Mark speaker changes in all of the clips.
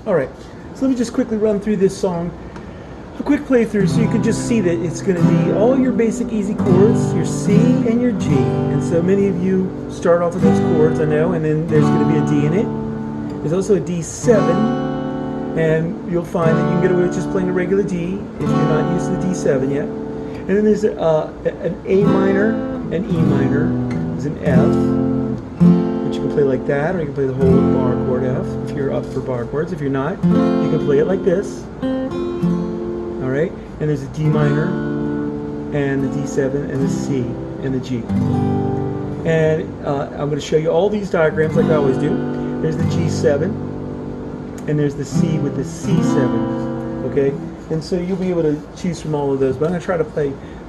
Speaker 1: Alright, so let me just quickly run through this song. A quick playthrough so you can just see that it's going to be all your basic easy chords, your C and your G. And so many of you start off with those chords, I know, and then there's going to be a D in it. There's also a D7, and you'll find that you can get away with just playing a regular D if you're not used to the D7 yet. And then there's an A minor, an E minor, there's an F, which you can play like that, or you can play the whole bar chord F if you're up for bar chords. If you're not, you can play it like this. Alright, and there's a D minor, and the D7, and the C, and the G. And I'm going to show you all these diagrams like I always do. There's the G7, and there's the C with the C7, okay? And so you'll be able to choose from all of those, but I'm going to try to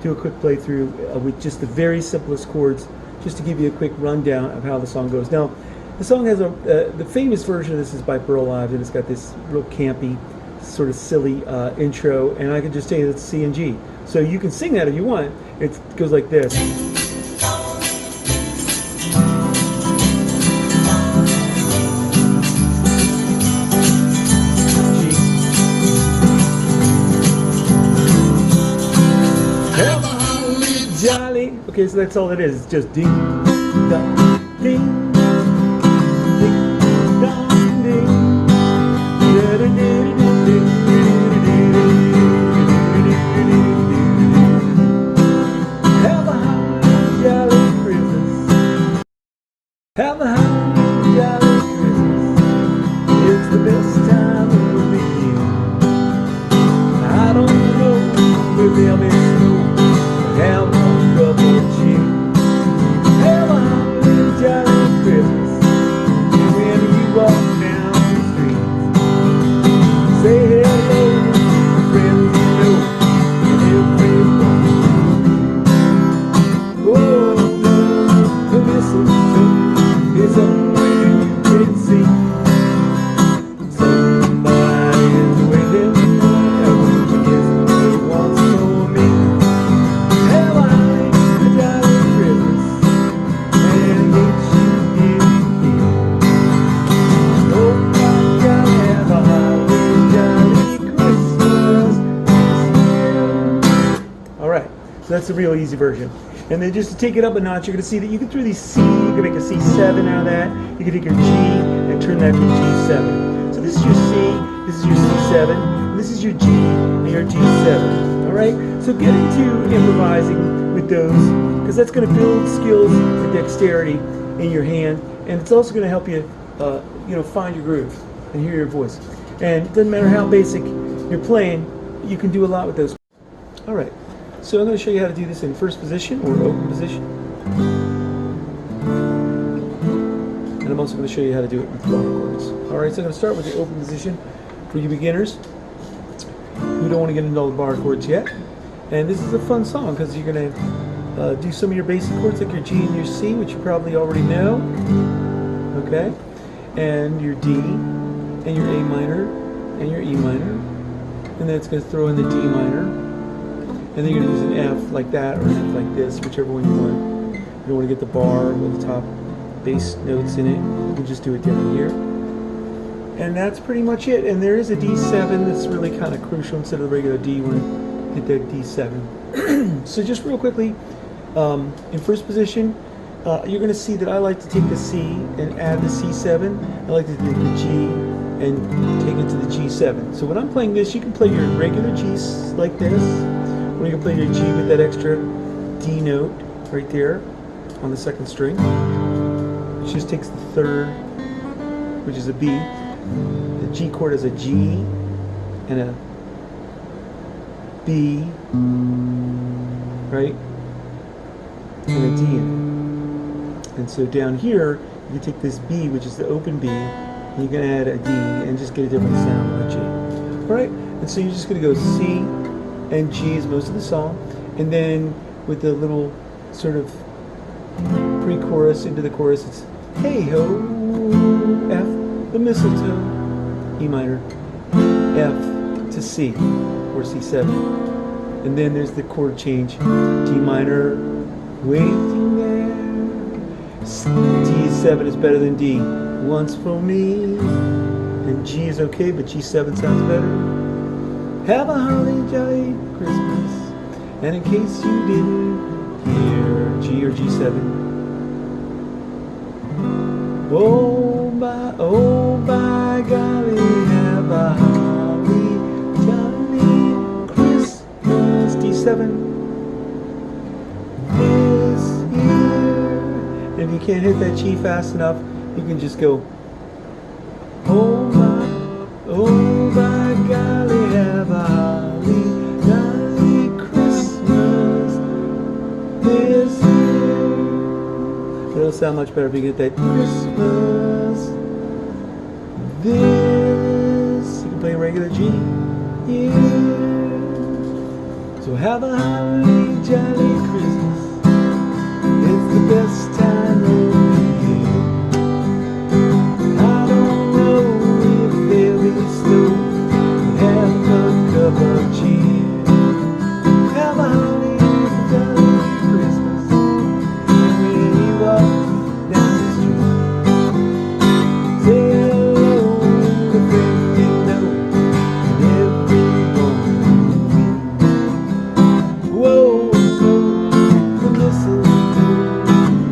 Speaker 1: do a quick playthrough with just the very simplest chords, just to give you a quick rundown of how the song goes. Now, the song has the famous version of this is by SteelyDave-LIVE, and it's got this real campy, sort of silly intro, and I can just tell you that's C and G. So you can sing that if you want. It goes like this. Jolly. Okay, so that's all it is. It's just ding, dong, ding, ding, dong, ding, da da da da. Have a holly jolly Christmas. Have a holly jolly Christmas. It's the best time of the year. I don't know if there'll be snow, but have a cup of cheer. Have a holly jolly Christmas. And when you walk down the street, say hello to friends you know, and everyone. Oh, the mistletoe is somewhere you can see. Somebody is waiting, and won't you kiss me once for me? Have a holly jolly Christmas, and ain't you here? Oh, my God, have a holly jolly Christmas this year. Alright, so that's the real easy version. And then just to take it up a notch, you're going to see that you can throw these C, you can make a C7 out of that. You can take your G and turn that to G7. So this is your C, this is your C7, and this is your G and your G7. Alright? So get into improvising with those, because that's going to build skills and dexterity in your hand, and it's also going to help you, find your groove and hear your voice. And it doesn't matter how basic you're playing, you can do a lot with those. Alright. So I'm going to show you how to do this in first position or open position. And I'm also going to show you how to do it with bar chords. Alright, so I'm going to start with the open position for you beginners who don't want to get into all the bar chords yet. And this is a fun song because you're going to do some of your basic chords like your G and your C, which you probably already know. Okay? And your D, and your A minor, and your E minor. And then it's going to throw in the D minor. And then you're going to use an F like that, or an F like this, whichever one you want. You don't want to get the bar with the top bass notes in it. You can just do it down here. And that's pretty much it. And there is a D7 that's really kind of crucial instead of the regular D. You want to hit that D7. So just real quickly, in first position, you're going to see that I like to take the C and add the C7. I like to take the G and take it to the G7. So when I'm playing this, you can play your regular G's like this. Or you can play your G with that extra D note right there on the second string, which just takes the third, which is a B. The G chord has a G and a B, right? And a D in it. And so down here, you take this B, which is the open B, and you can add a D and just get a different sound on a G. Alright? And so you're just going to go C and G is most of the song, and then with the little sort of pre-chorus into the chorus, it's hey ho, F, the mistletoe, E minor, F to C, or C7, and then there's the chord change, D minor, waiting there, D7 is better than D, once for me, And G is okay, but G7 sounds better. Have a holly jolly Christmas. And in case you didn't hear, G or G7. Oh by golly, have a holly jolly Christmas. D7 is here. And if you can't hit that G fast enough, you can just go, oh by golly, have a holly jolly Christmas this year. It'll sound much better if you get that Christmas this. You can play a regular G. Yeah. So have a holly jolly Christmas. It's the best time of the year. I don't know if there'll be snow, but have a cup of cheer. Have a holly jolly Christmas. And when you walk down the street, say hello to friends you know, and everyone you meet. Whoa, the mistletoe,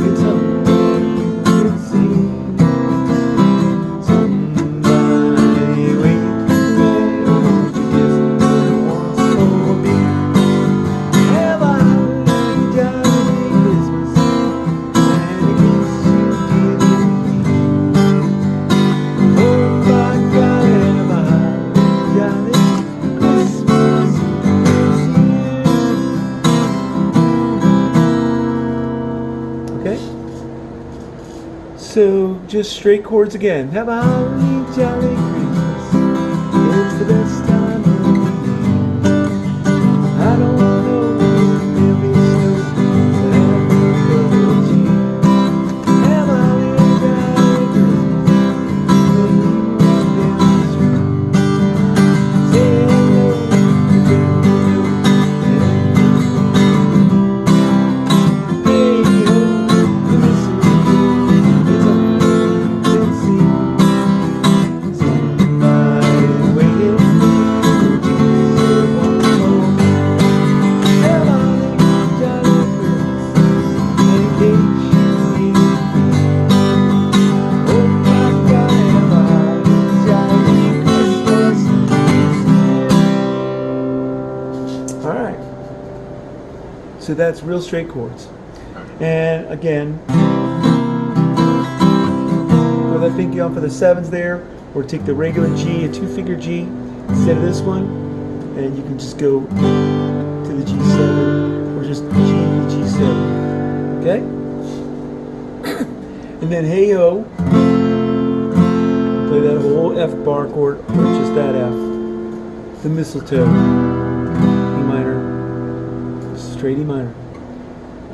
Speaker 1: it's somewhere you can see. Somebody waiting there to kiss her once for me. Have a holly jolly Christmas, and in case you didn't hear, oh my God, have a holly jolly Christmas this year. Okay? So just straight chords again. Have a holly jolly Christmas. It's the best time of the year. I don't know if there'll be snow, but have a cup of cheer. Have a holly jolly Christmas. When you walk down the street, say hello to friends you know, and hey ho, the mistletoe, it's somewhere you can see. Somebody waiting to kiss her once more. Have a holly jolly Christmas, and in case you need me, oh my God, have a holly jolly Christmas this year. All right. So that's real straight chords. And again, throw that pinky on for the 7s there, or take the regular G, a 2-finger G, instead of this one, and you can just go to the G7, or just G to G7. Okay? And then hey ho, play that whole F bar chord, or just that F. The mistletoe, E minor, straight E minor.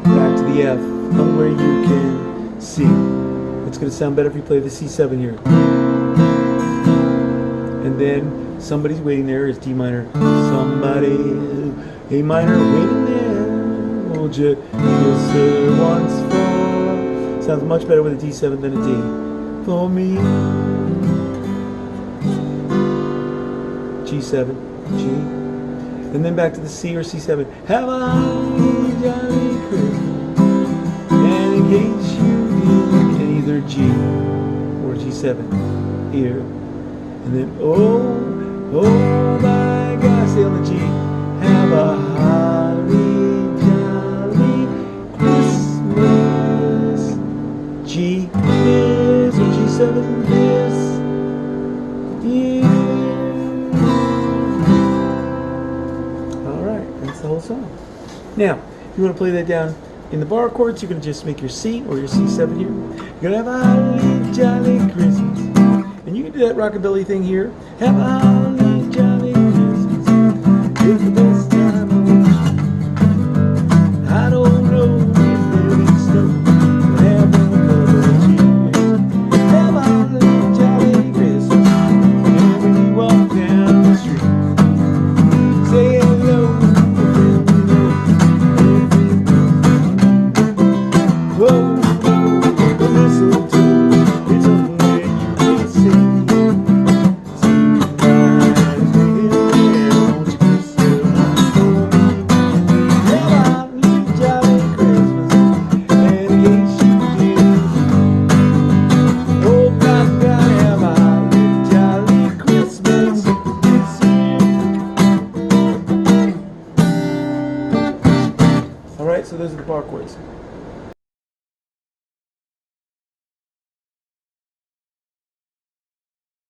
Speaker 1: Back to the F, somewhere you can see. It's going to sound better if you play the C7 here. And then somebody's waiting there is D minor. Somebody, A minor, waiting there. Won't you kiss her once for? Sounds much better with a D7 than a D. For me. G7, G. And then back to the C or C7. Have a holly jolly Christmas. And in case you didn't, and either G or G7 here. And then oh my God, stay on the G. Have a holly jolly Christmas. G is or G7 is. Yeah. Alright, that's the whole song. Now, if you want to play that down in the bar chords, you can just make your C or your C7 here. You're going to have a holly jolly Christmas. And you can do that rockabilly thing here. Have a holly jolly Christmas. It's the